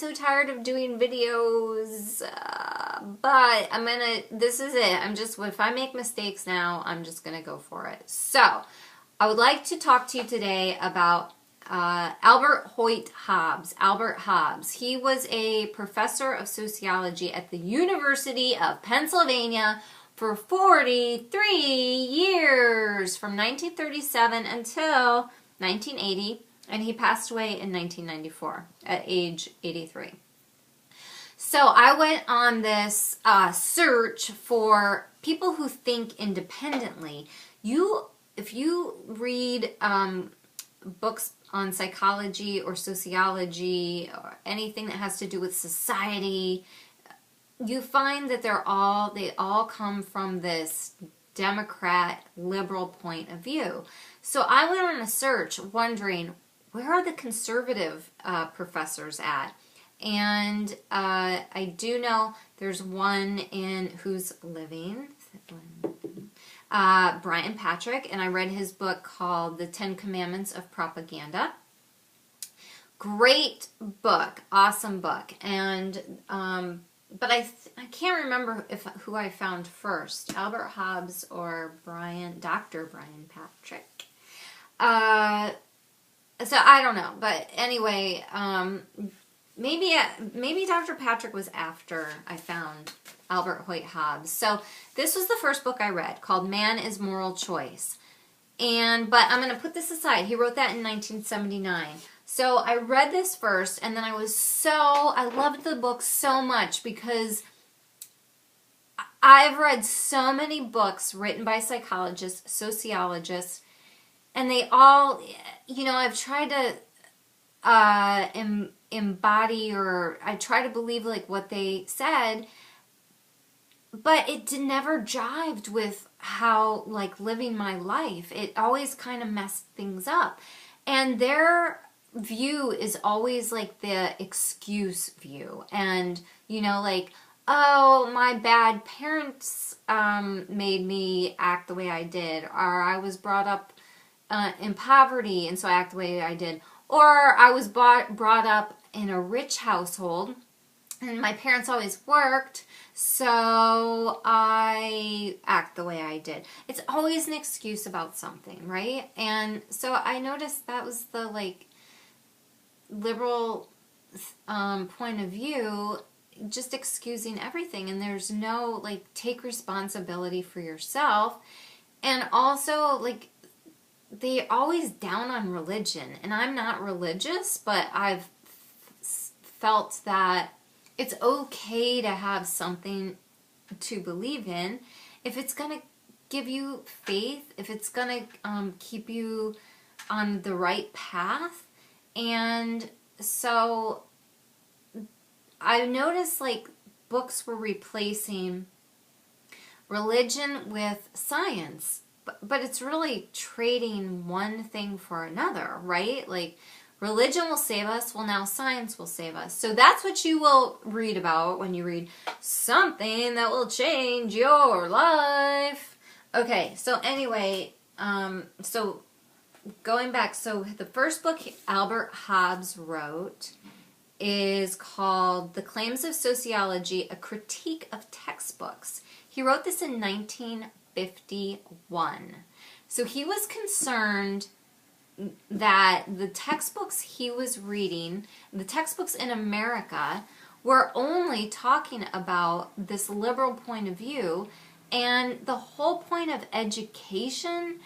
so tired of doing videos, but this is it. If I make mistakes now, I'm just gonna go for it. So, I would like to talk to you today about Albert Hoyt Hobbs. Albert Hobbs. He was a professor of sociology at the University of Pennsylvania for 43 years, from 1937 until 1980, and he passed away in 1994 at age 83. So I went on this search for people who think independently. If you read books on psychology or sociology or anything that has to do with society, you find that they all come from this Democrat liberal point of view. So I went on a search wondering, where are the conservative professors at? And I do know there's one who's living, Brian Patrick, and I read his book called The 10 Commandments of Propaganda. Great book, awesome book, and but I can't remember who I found first, Albert Hobbs or Dr. Brian Patrick. So I don't know, but anyway, maybe Dr. Patrick was after I found Albert Hoyt Hobbs. So this was the first book I read, called Man is Moral Choice. But I'm going to put this aside. He wrote that in 1979. So I read this first, and then I loved the book so much because I've read so many books written by psychologists, sociologists, and they all, I've tried to embody, or I try to believe like what they said, but it never jived with how, like, living my life. It always kind of messed things up. And their view is always like the excuse view. And, like, oh, my bad parents made me act the way I did. Or I was brought up in poverty, and so I act the way I did. Or I was brought up in a rich household, and my parents always worked, so I act the way I did. It's always an excuse about something, right? And so I noticed that was the, like, liberal point of view, just excusing everything, and there's no, like, take responsibility for yourself. And also, like, they always down on religion, and I'm not religious, but I've felt that it's okay to have something to believe in if it's going to give you faith, if it's going to keep you on the right path. And so I noticed, like, books were replacing religion with science, but it's really trading one thing for another, right? Like, religion will save us, well, now science will save us. So that's what you will read about when you read something that will change your life. Okay, so anyway, so going back, so the first book Albert Hobbs wrote is called The Claims of Sociology, A Critique of Textbooks. He wrote this in 1951. So he was concerned that the textbooks he was reading, the textbooks in America, were only talking about this liberal point of view, and the whole point of education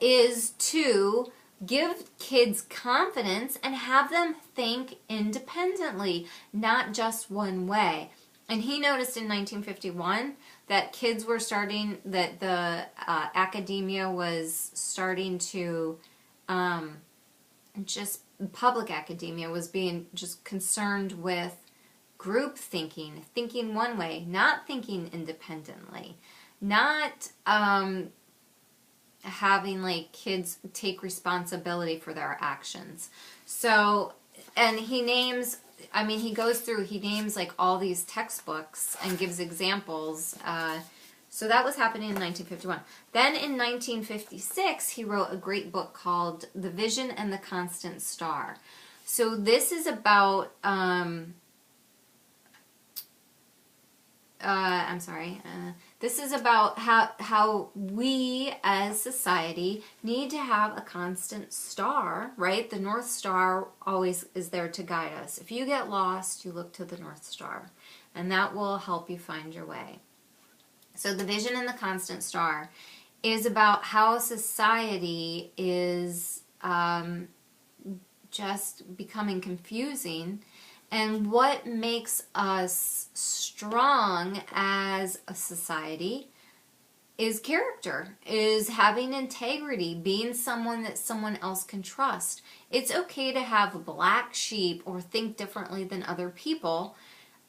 is to give kids confidence and have them think independently, not just one way. And he noticed in 1951 that kids were the academia was starting to, public academia was being just concerned with group thinking one way, not thinking independently, not having, like, kids take responsibility for their actions. So, and he names like all these textbooks and gives examples. So that was happening in 1951. Then in 1956, he wrote a great book called The Vision and the Constant Star. So this is about, this is about how we as society need to have a constant star, right? The North Star always is there to guide us. If you get lost, you look to the North Star, and that will help you find your way. So the vision in the constant star is about how society is just becoming confusing, and what makes us strong as a society is character, is having integrity, being someone that someone else can trust. It's okay to have a black sheep or think differently than other people,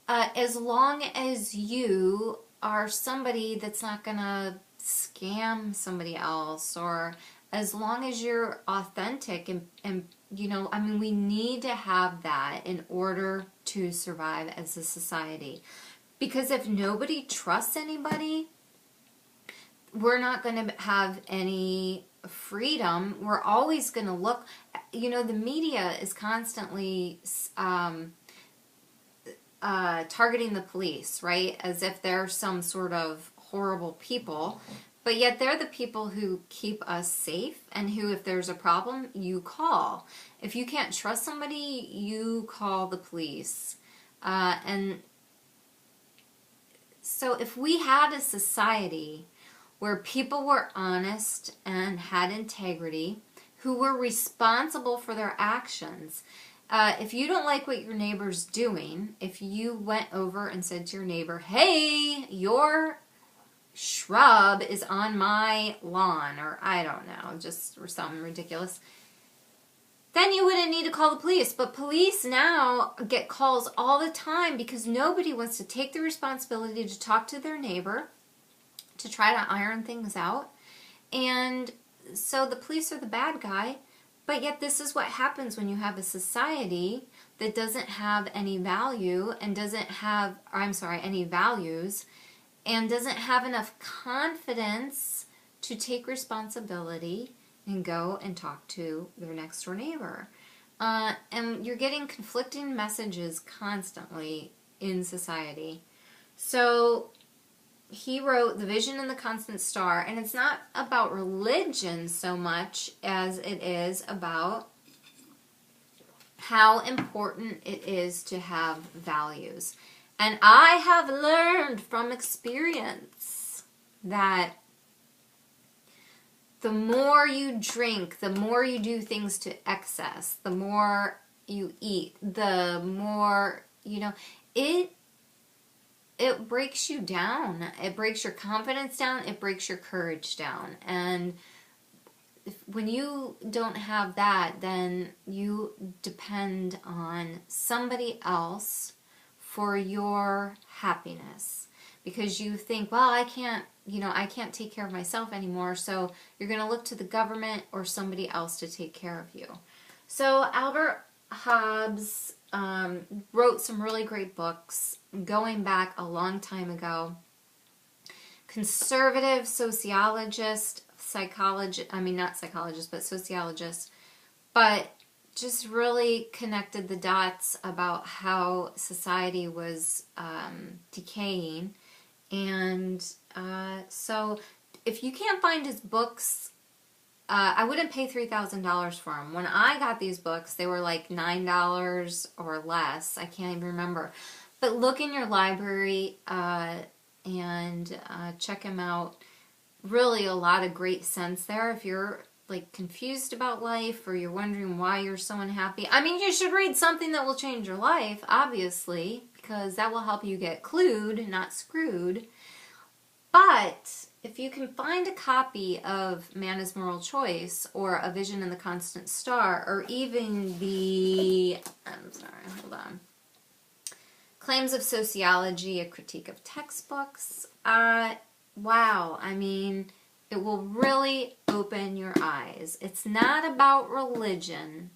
as long as you are somebody that's not gonna scam somebody else, or as long as you're authentic and you know, I mean, we need to have that in order to survive as a society. Because if nobody trusts anybody, we're not going to have any freedom. We're always going to look, you know, the media is constantly targeting the police, right? As if they're some sort of horrible people. But yet they're the people who keep us safe, and who, if there's a problem, you call. If you can't trust somebody, you call the police. And so if we had a society where people were honest and had integrity, who were responsible for their actions, if you don't like what your neighbor's doing, if you went over and said to your neighbor, hey, your shrub is on my lawn, or I don't know, just or something ridiculous, then you wouldn't need to call the police. But police now get calls all the time because nobody wants to take the responsibility to talk to their neighbor to try to iron things out. And so the police are the bad guy. But yet this is what happens when you have a society that doesn't have any value and doesn't have, any values, and doesn't have enough confidence to take responsibility and go and talk to their next door neighbor. And you're getting conflicting messages constantly in society. So he wrote The Vision and the Constant Star, and it's not about religion so much as it is about how important it is to have values. And I have learned from experience that the more you drink, the more you do things to excess, the more you eat, the more, you know, it breaks you down. It breaks your confidence down. It breaks your courage down. And when you don't have that, then you depend on somebody else for your happiness, because you think, well, I can't take care of myself anymore, so you're going to look to the government or somebody else to take care of you. So Albert Hobbs wrote some really great books going back a long time ago. Conservative sociologist, sociologist, but just really connected the dots about how society was decaying. And so if you can't find his books, I wouldn't pay $3,000 for them. When I got these books, they were like $9 or less. I can't even remember. But look in your library and check them out. Really a lot of great sense there. If you're like confused about life, or you're wondering why you're so unhappy, I mean, you should read something that will change your life, obviously, because that will help you get clued, not screwed. But if you can find a copy of Man is Moral Choice, or A Vision in the Constant Star, or even Claims of Sociology, A Critique of Textbooks, wow, I mean, it will really open your eyes. It's not about religion.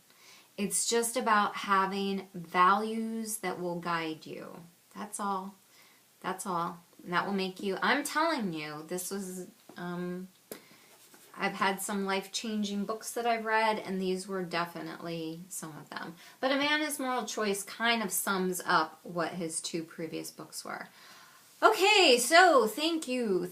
It's just about having values that will guide you. That's all. That's all. And that will make you, I'm telling you, this was, I've had some life-changing books that I've read, and these were definitely some of them. But A Man His Moral Choice kind of sums up what his 2 previous books were. Okay, so thank you.